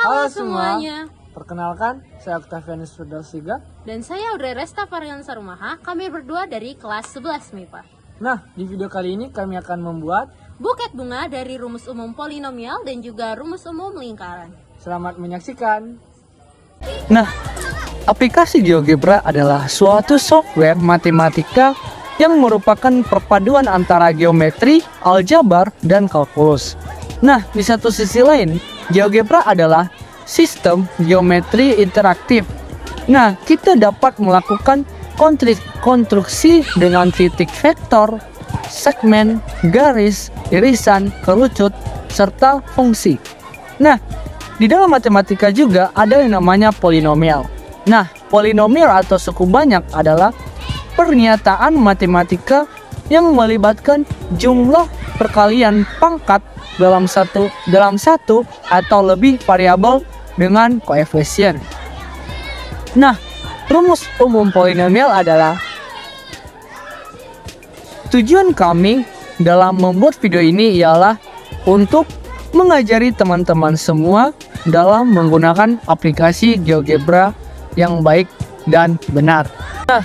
Halo semuanya. Perkenalkan, saya Octavianus Firdaus-Siga. Dan saya Audrey Resta Variansa Rumaha. Kami berdua dari kelas 11 MIPA. Nah, di video kali ini kami akan membuat buket bunga dari rumus umum polinomial dan juga rumus umum lingkaran. Selamat menyaksikan. Nah, aplikasi GeoGebra adalah suatu software matematika yang merupakan perpaduan antara geometri, aljabar, dan kalkulus. Nah, di satu sisi lain, GeoGebra adalah sistem geometri interaktif. Nah, kita dapat melakukan konstruksi dengan titik vektor, segmen, garis, irisan, kerucut, serta fungsi. Nah, di dalam matematika juga ada yang namanya polinomial. Nah, polinomial atau suku banyak adalah pernyataan matematika yang melibatkan jumlah perkalian pangkat dalam satu atau lebih variabel dengan koefisien. Nah, rumus umum polinomial adalah tujuan kami dalam membuat video ini ialah untuk mengajari teman-teman semua dalam menggunakan aplikasi GeoGebra yang baik dan benar. Nah,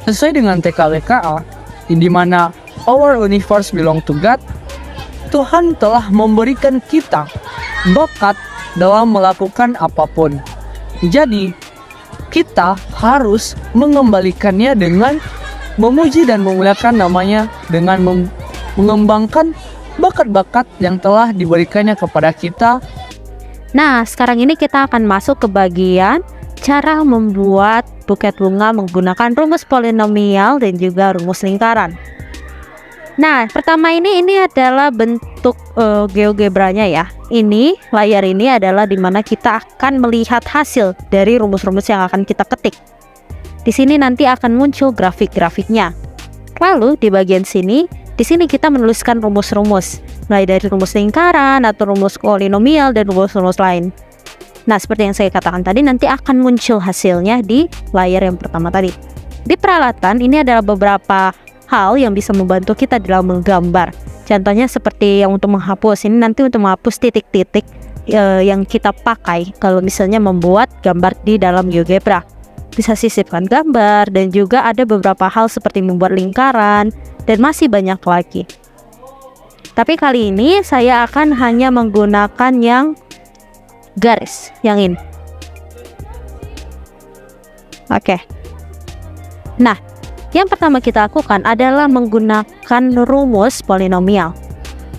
sesuai dengan TKLKA, di mana our universe belong to God, Tuhan telah memberikan kita bakat dalam melakukan apapun. Jadi, kita harus mengembalikannya dengan memuji dan memuliakan namanya dengan mengembangkan bakat-bakat yang telah diberikannya kepada kita. Nah, sekarang ini kita akan masuk ke bagian cara membuat buket bunga menggunakan rumus polinomial dan juga rumus lingkaran. Nah, pertama ini adalah bentuk GeoGebra-nya ya. Ini layar ini adalah dimana kita akan melihat hasil dari rumus-rumus yang akan kita ketik. Di sini nanti akan muncul grafik-grafiknya. Lalu di bagian sini, di sini kita menuliskan rumus-rumus, mulai dari rumus lingkaran atau rumus polinomial dan rumus-rumus lain. Nah, seperti yang saya katakan tadi, nanti akan muncul hasilnya di layar yang pertama tadi. Di peralatan, ini adalah beberapa hal yang bisa membantu kita dalam menggambar. Contohnya seperti yang untuk menghapus, ini nanti untuk menghapus titik-titik yang kita pakai kalau misalnya membuat gambar di dalam GeoGebra. Bisa sisipkan gambar, dan juga ada beberapa hal seperti membuat lingkaran, dan masih banyak lagi. Tapi kali ini saya akan hanya menggunakan yang garis, yang ini. Oke. Nah, yang pertama kita lakukan adalah menggunakan rumus polinomial.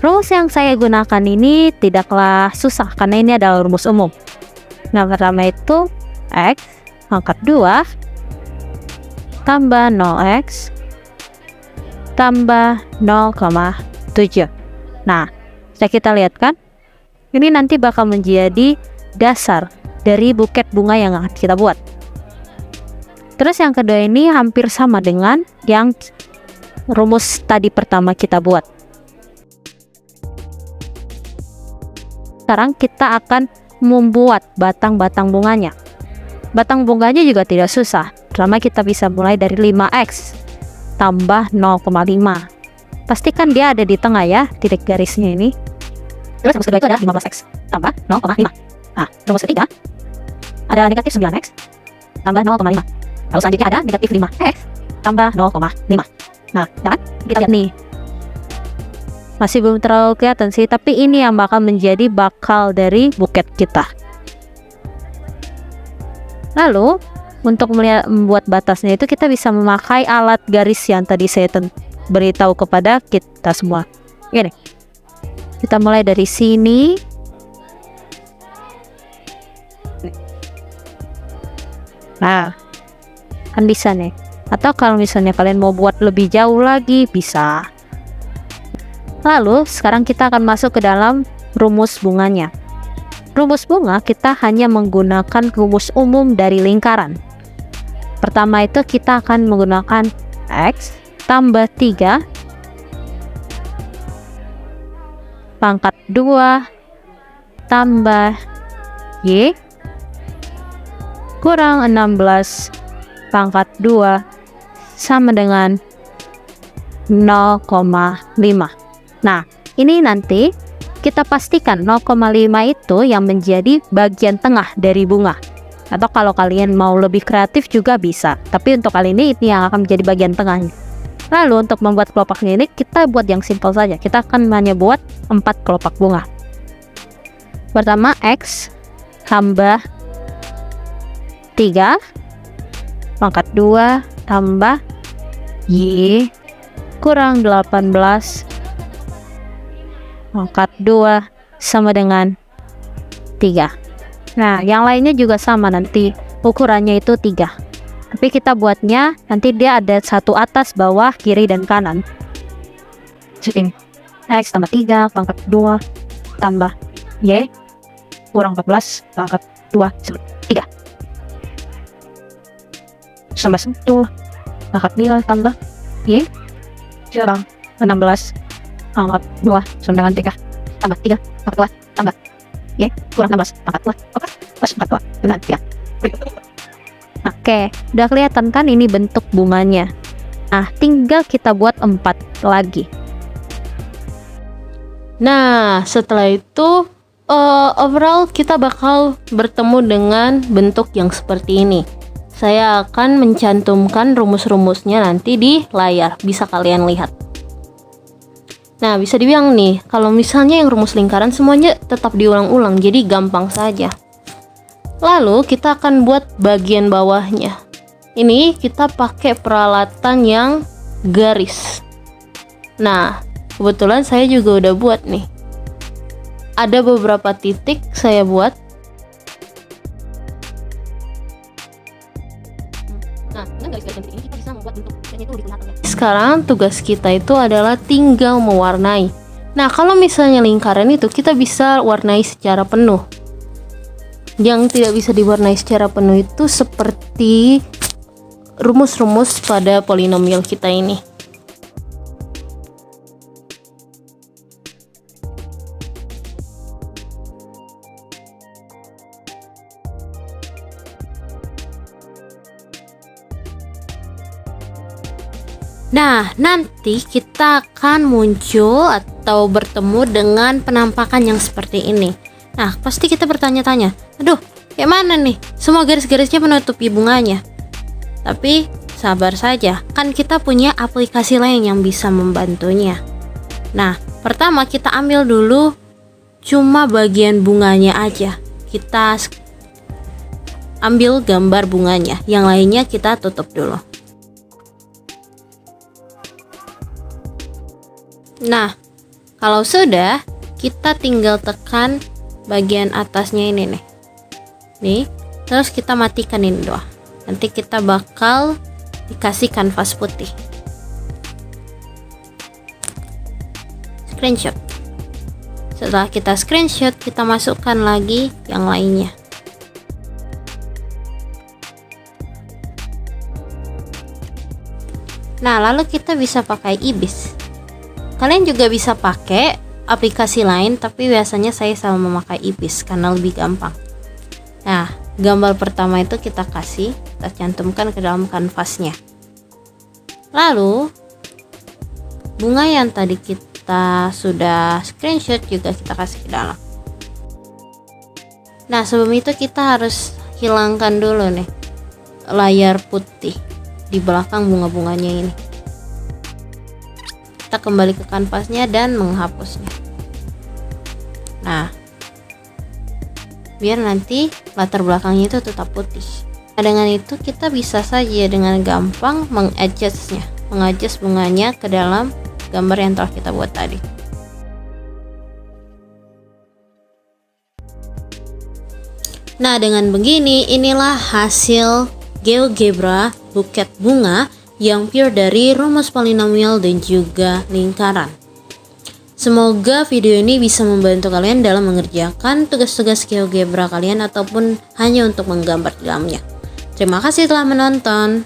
Rumus yang saya gunakan ini tidaklah susah karena ini adalah rumus umum. Nah, pertama itu X pangkat 2 tambah 0x tambah 0,7. Nah, bisa kita lihat kan? Ini nanti bakal menjadi dasar dari buket bunga yang akan kita buat. Terus yang kedua ini hampir sama dengan yang rumus tadi pertama kita buat. Sekarang kita akan membuat batang-batang bunganya. Batang bunganya juga tidak susah. Pertama kita bisa mulai dari 5x tambah 0,5. Pastikan dia ada di tengah ya, titik garisnya ini. Terus rumus kedua itu adalah 15x tambah 0,5. Nah, rumus ketiga ada negatif 9x tambah 0,5. Lalu selanjutnya ada negatif 5x tambah 0,5. Nah, kan kita lihat nih, masih belum terlalu kelihatan sih, tapi ini yang bakal menjadi bakal dari buket kita. Lalu untuk membuat batasnya itu kita bisa memakai alat garis yang tadi saya beritahu kepada kita semua. Gini, kita mulai dari sini. Nah, kan bisa nih. Atau kalau misalnya kalian mau buat lebih jauh lagi, bisa. Lalu sekarang kita akan masuk ke dalam rumus bunganya. Rumus bunga kita hanya menggunakan rumus umum dari lingkaran. Pertama itu kita akan menggunakan X tambah 3 pangkat 2 tambah Y kurang 16 pangkat 2 sama dengan 0,5. Nah, ini nanti kita pastikan 0,5 itu yang menjadi bagian tengah dari bunga. Atau kalau kalian mau lebih kreatif juga bisa, tapi untuk kali ini yang akan menjadi bagian tengahnya. Lalu untuk membuat kelopaknya ini kita buat yang simpel saja. Kita akan hanya buat 4 kelopak bunga. Pertama X tambah 3 pangkat 2 tambah Y kurang 18 pangkat 2 sama dengan 3. Nah, yang lainnya juga sama, nanti ukurannya itu 3. Tapi kita buatnya nanti dia ada satu atas, bawah, kiri, dan kanan. Jadi X tambah 3 pangkat 2 tambah Y kurang 14 pangkat 2 sama 3 sama 1 pangkat 2 tambah Y kurang 16 pangkat 2 sama dengan 3 tambah 3 pangkat 2 tambah Y kurang 16 pangkat 2 plus 4 dengan 3. Oke, udah kelihatan kan ini bentuk bunganya. Nah, tinggal kita buat 4 lagi. Nah, setelah itu overall kita bakal bertemu dengan bentuk yang seperti ini. Saya akan mencantumkan rumus-rumusnya nanti di layar, bisa kalian lihat. Nah, bisa dibilang nih, kalau misalnya yang rumus lingkaran semuanya tetap diulang-ulang, jadi gampang saja. Lalu kita akan buat bagian bawahnya. Ini kita pakai peralatan yang garis. Nah, kebetulan saya juga udah buat nih. Ada beberapa titik saya buat. Nah, dengan garis-garis ini kita bisa membuat bentuknya itu lebih kelihatan. Sekarang tugas kita itu adalah tinggal mewarnai. Nah, kalau misalnya lingkaran itu kita bisa warnai secara penuh. Yang tidak bisa diwarnai secara penuh itu seperti rumus-rumus pada polinomial kita ini. Nah, nanti kita akan muncul atau bertemu dengan penampakan yang seperti ini. Nah, pasti kita bertanya-tanya, aduh, kayak mana nih? Semua garis-garisnya menutupi bunganya. Tapi, sabar saja, kan kita punya aplikasi lain yang bisa membantunya. Nah, pertama kita ambil dulu cuma bagian bunganya aja. Kita ambil gambar bunganya, yang lainnya kita tutup dulu. Nah, kalau sudah, kita tinggal tekan bagian atasnya ini nih. Nih, terus kita matikan ini doang. Nanti kita bakal dikasih kanvas putih. Screenshot. Setelah kita screenshot, kita masukkan lagi yang lainnya. Nah, lalu kita bisa pakai Ibis. Kalian juga bisa pakai aplikasi lain, tapi biasanya saya selalu memakai Ibis karena lebih gampang. Nah, gambar pertama itu kita kasih, kita cantumkan ke dalam kanvasnya. Lalu bunga yang tadi kita sudah screenshot juga kita kasih ke dalam. Nah, sebelum itu kita harus hilangkan dulu nih layar putih di belakang bunga-bunganya ini. Kita kembali ke kanvasnya dan menghapusnya. Nah, biar nanti latar belakangnya itu tetap putih. Nah, dengan itu kita bisa saja dengan gampang mengadjust bunganya ke dalam gambar yang telah kita buat tadi. Nah, dengan begini inilah hasil GeoGebra buket bunga yang pure dari rumus polinomial dan juga lingkaran. Semoga video ini bisa membantu kalian dalam mengerjakan tugas-tugas GeoGebra kalian ataupun hanya untuk menggambar di dalamnya. Terima kasih telah menonton.